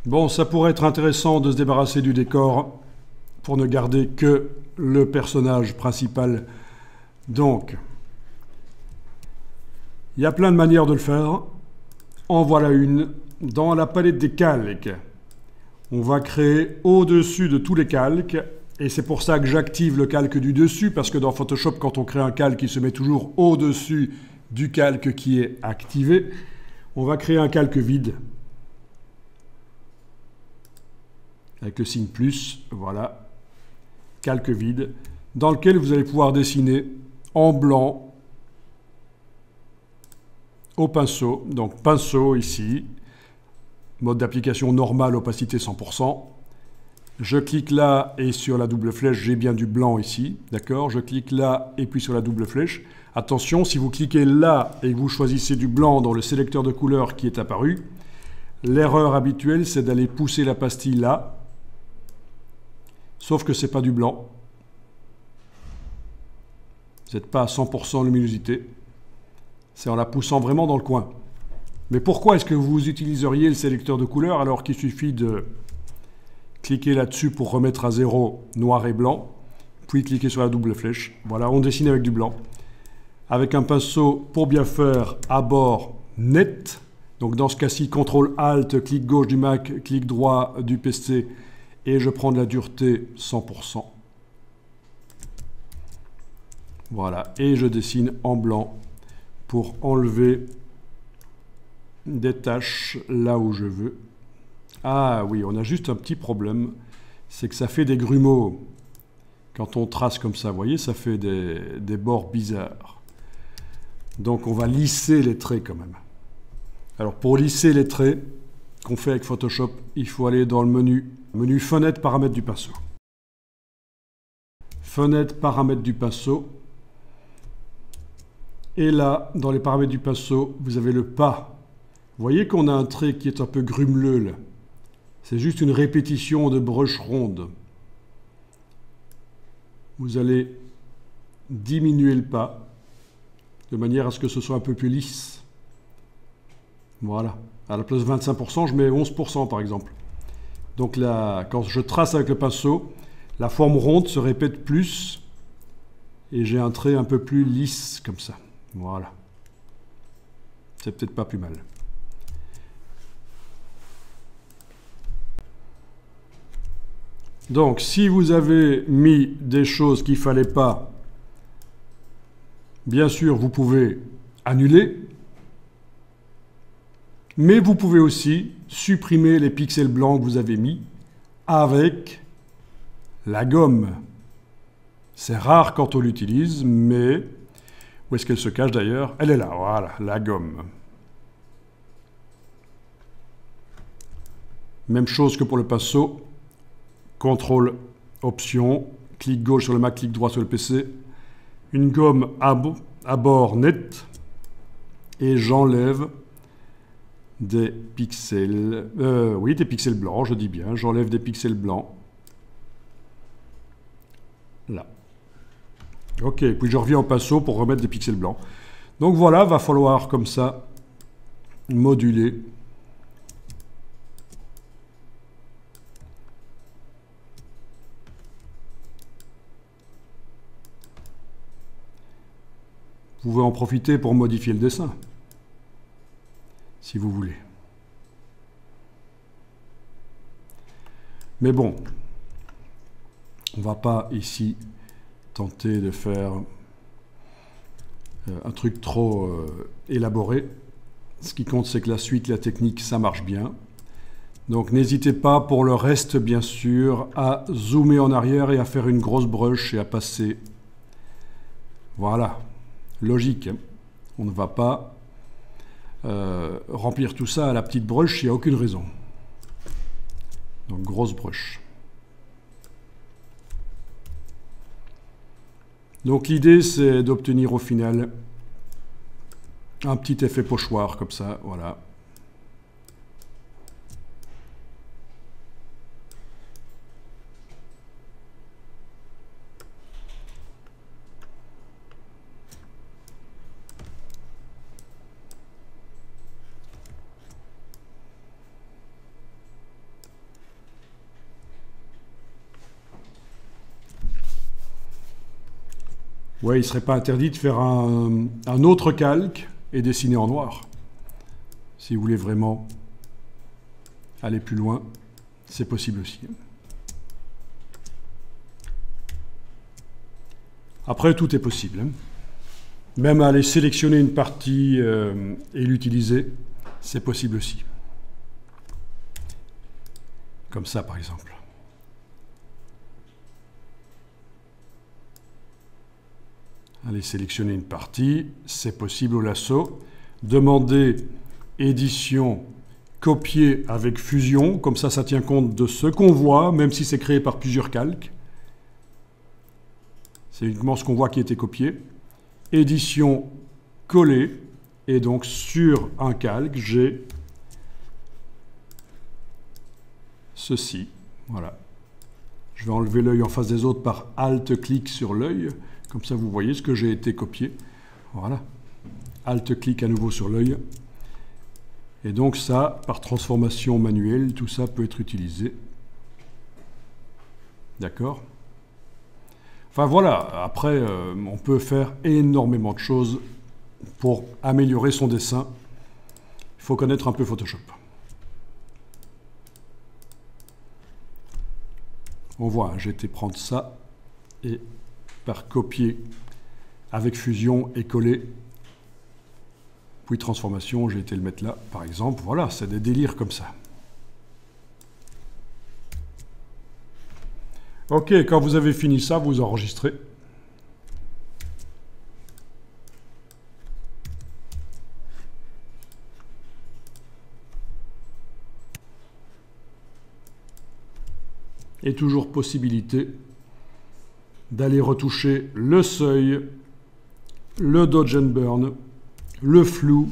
Bon, ça pourrait être intéressant de se débarrasser du décor pour ne garder que le personnage principal. Donc, il y a plein de manières de le faire. En voilà une. Dans la palette des calques, on va créer au-dessus de tous les calques. Et c'est pour ça que j'active le calque du dessus, parce que dans Photoshop, quand on crée un calque, il se met toujours au-dessus du calque qui est activé. On va créer un calque vide. Avec le signe plus, voilà. Calque vide, dans lequel vous allez pouvoir dessiner en blanc au pinceau. Donc pinceau ici, mode d'application normal, opacité 100%. Je clique là et sur la double flèche, j'ai bien du blanc ici, d'accord? Je clique là et puis sur la double flèche. Attention, si vous cliquez là et que vous choisissez du blanc dans le sélecteur de couleurs qui est apparu, l'erreur habituelle, c'est d'aller pousser la pastille là, sauf que ce n'est pas du blanc. Vous n'êtes pas à 100% luminosité. C'est en la poussant vraiment dans le coin. Mais pourquoi est-ce que vous utiliseriez le sélecteur de couleurs alors qu'il suffit de cliquer là-dessus pour remettre à zéro noir et blanc, puis cliquer sur la double flèche. Voilà, on dessine avec du blanc. Avec un pinceau, pour bien faire, à bord net. Donc dans ce cas-ci, CTRL-ALT, clic gauche du Mac, clic droit du PC, et je prends de la dureté 100%. Voilà, et je dessine en blanc pour enlever des taches là où je veux. Ah oui, on a juste un petit problème, c'est que ça fait des grumeaux. Quand on trace comme ça, vous voyez, ça fait des bords bizarres. Donc on va lisser les traits quand même. Alors pour lisser les traits qu'on fait avec Photoshop, il faut aller dans le menu Fenêtre, paramètres du pinceau. Fenêtre, paramètres du pinceau. Et là, dans les paramètres du pinceau, vous avez le pas. Vous voyez qu'on a un trait qui est un peu grumeleux là. C'est juste une répétition de brush ronde. Vous allez diminuer le pas de manière à ce que ce soit un peu plus lisse. Voilà. À la place de 25%, je mets 11% par exemple. Donc là, quand je trace avec le pinceau, la forme ronde se répète plus et j'ai un trait un peu plus lisse comme ça. Voilà. C'est peut-être pas plus mal. Donc, si vous avez mis des choses qu'il ne fallait pas, bien sûr, vous pouvez annuler, mais vous pouvez aussi supprimer les pixels blancs que vous avez mis avec la gomme. C'est rare quand on l'utilise, mais où est-ce qu'elle se cache d'ailleurs? Elle est là, voilà, la gomme. Même chose que pour le pinceau. CTRL, Option, clic gauche sur le Mac, clic droit sur le PC. Une gomme à bord net. Et j'enlève des pixels... oui, des pixels blancs, je dis bien. J'enlève des pixels blancs. Là. Ok, puis je reviens au pinceau pour remettre des pixels blancs. Donc voilà, va falloir comme ça moduler. Vous pouvez en profiter pour modifier le dessin, si vous voulez. Mais bon, on ne va pas ici tenter de faire un truc trop élaboré. Ce qui compte, c'est que la suite, la technique, ça marche bien. Donc n'hésitez pas pour le reste, bien sûr, à zoomer en arrière et à faire une grosse brush et à passer. Voilà. Logique, hein. On ne va pas remplir tout ça à la petite brush, il n'y a aucune raison. Donc grosse brush. Donc l'idée c'est d'obtenir au final un petit effet pochoir comme ça, voilà. Ouais, il ne serait pas interdit de faire un autre calque et dessiner en noir. Si vous voulez vraiment aller plus loin, c'est possible aussi. Après, tout est possible. Même aller sélectionner une partie et l'utiliser, c'est possible aussi. Comme ça, par exemple. Allez sélectionner une partie, c'est possible au lasso. Demandez édition, copier avec fusion, comme ça tient compte de ce qu'on voit, même si c'est créé par plusieurs calques. C'est uniquement ce qu'on voit qui a été copié. Édition, coller, et donc sur un calque, j'ai ceci. Voilà. Je vais enlever l'œil en face des autres par Alt-clic sur l'œil. Comme ça, vous voyez ce que j'ai été copié. Voilà. Alt-clic à nouveau sur l'œil. Et donc ça, par transformation manuelle, tout ça peut être utilisé. D'accord? Enfin voilà, après, on peut faire énormément de choses pour améliorer son dessin. Il faut connaître un peu Photoshop. On voit, j'ai été prendre ça et par copier avec fusion et coller, puis transformation, j'ai été le mettre là, par exemple. Voilà, c'est des délires comme ça. Ok, quand vous avez fini ça, vous enregistrez. Et toujours possibilité d'aller retoucher le seuil, le dodge and burn, le flou,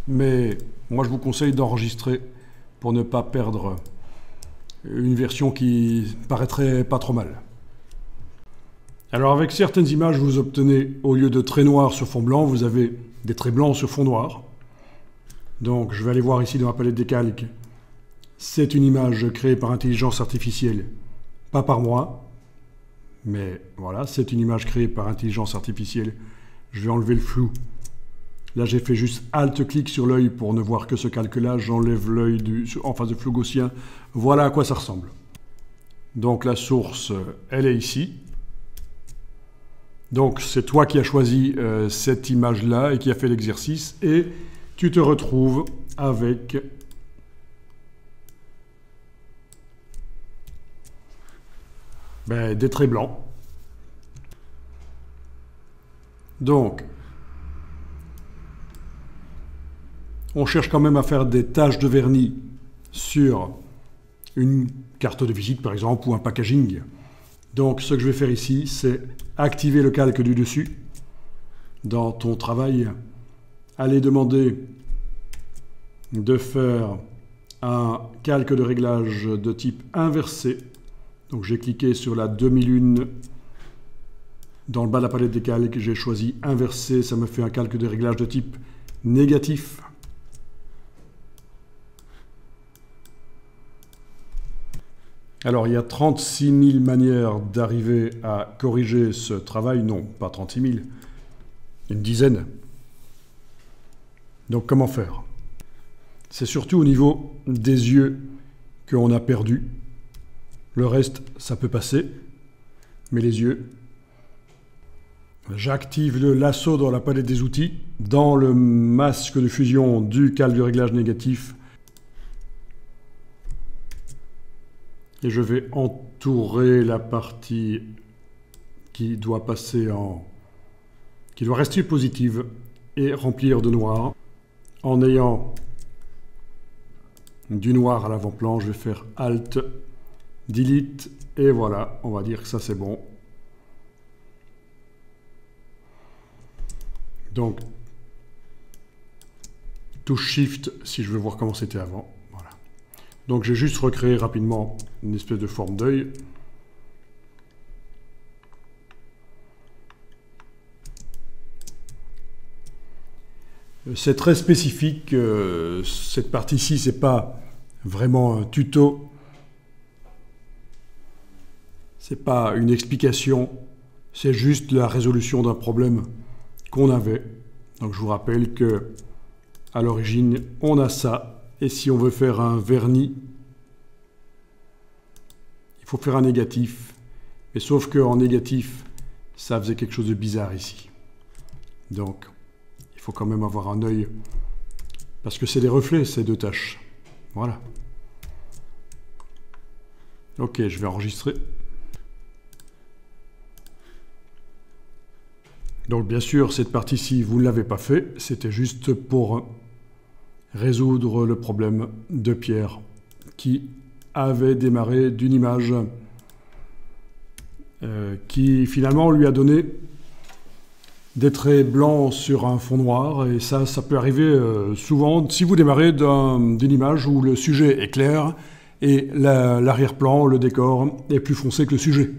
mais moi je vous conseille d'enregistrer pour ne pas perdre une version qui paraîtrait pas trop mal. Alors avec certaines images, vous obtenez, au lieu de traits noirs sur fond blanc, vous avez des traits blancs sur fond noir. Donc je vais aller voir ici dans la palette des calques. C'est une image créée par intelligence artificielle, pas par moi. Mais voilà, c'est une image créée par intelligence artificielle. Je vais enlever le flou. Là, j'ai fait juste Alt-clic sur l'œil pour ne voir que ce calque-là. J'enlève l'œil en face de flou gaussien. Voilà à quoi ça ressemble. Donc la source, elle est ici. Donc c'est toi qui as choisi cette image-là et qui a fait l'exercice. Et tu te retrouves avec des traits blancs. Donc, on cherche quand même à faire des taches de vernis sur une carte de visite, par exemple, ou un packaging. Donc, ce que je vais faire ici, c'est activer le calque du dessus dans ton travail. Aller demander de faire un calque de réglage de type inversé. Donc, j'ai cliqué sur la demi-lune dans le bas de la palette des calques. J'ai choisi inversé. Ça me fait un calque de réglage de type négatif. Alors, il y a 36 000 manières d'arriver à corriger ce travail. Non, pas 36 000. Une dizaine. Donc, comment faire? C'est surtout au niveau des yeux qu'on a perdu. Le reste, ça peut passer. Mais les yeux... J'active le lasso dans la palette des outils. Dans le masque de fusion du calque de réglage négatif, et je vais entourer la partie qui doit passer qui doit rester positive et remplir de noir. En ayant du noir à l'avant-plan, je vais faire Alt, Delete, et voilà, on va dire que ça c'est bon. Donc, touche Shift si je veux voir comment c'était avant. Voilà. Donc j'ai juste recréé rapidement une espèce de forme d'œil. C'est très spécifique. Cette partie-ci, c'est pas vraiment un tuto. C'est pas une explication. C'est juste la résolution d'un problème qu'on avait. Donc je vous rappelle que à l'origine, on a ça. Et si on veut faire un vernis, il faut faire un négatif. Mais sauf qu'en négatif, ça faisait quelque chose de bizarre ici. Donc, il faut quand même avoir un œil. Parce que c'est des reflets, ces deux tâches. Voilà. Ok, je vais enregistrer. Donc bien sûr, cette partie-ci, vous ne l'avez pas fait. C'était juste pour résoudre le problème de Pierre qui avait démarré d'une image qui finalement lui a donné des traits blancs sur un fond noir. Et ça peut arriver souvent si vous démarrez d'une image où le sujet est clair et l'arrière-plan, le décor, est plus foncé que le sujet.